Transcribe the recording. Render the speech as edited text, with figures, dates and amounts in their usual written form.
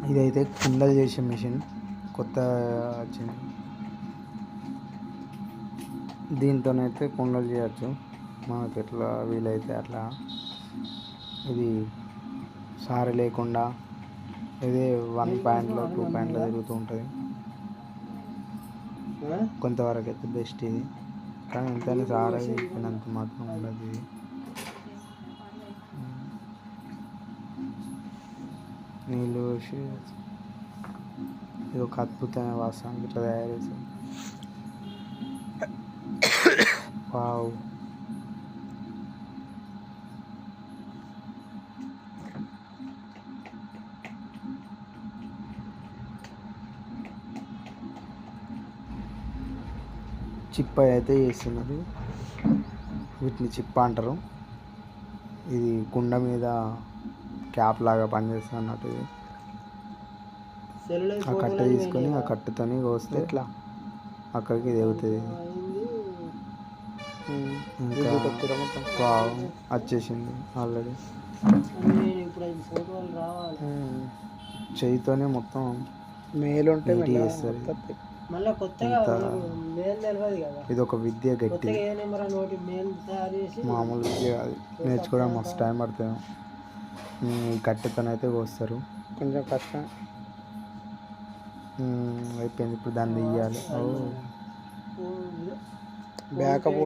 ఇదైతే కుండలు చేసే మిషన్ కొత్త వచ్చింది. దీంతోనైతే కుండలు చేయొచ్చు మనకు ఎట్లా వీలైతే అట్లా. ఇది సారి లేకుండా ఇదే 1 పాయింట్లో 2 పాయింట్లో తిరుగుతూ ఉంటుంది. కొంతవరకు అయితే బెస్ట్ ఇది, కానీ ఎంతైనా సారా చెప్పినంత మాత్రం ఉండదు ఇది. నీళ్ళు వేసి ఇది ఒక అద్భుతమైన వాసన ఇట్లా తయారు చేసాం. వావ్, చిప్ప అయితే చేస్తున్నది. వీటిని చిప్ప అంటారు. ఇది కుండ మీద క్యాప్ లాగా పనిచేస్తుంది అన్నట్టు. ఇది ఆ కట్ట తీసుకొని ఆ కట్టతోని కోస్తే ఇట్లా అక్కడికి దిగుతుంది. ఇంకా వచ్చేసింది ఆల్రెడీ. చేయితోనే మొత్తం మేలుంటే చేస్తారు. ఇది ఒక విద్య, గట్టి మామూలు విద్య కాదు. నేర్చుకోవడం మస్తు టైం పడుతుంది. ఈ కట్టెతోనైతే కోస్తారు, కొంచెం కష్టం. అయిపోయింది, ఇప్పుడు దాన్ని తీయాలి. బ్యాకప్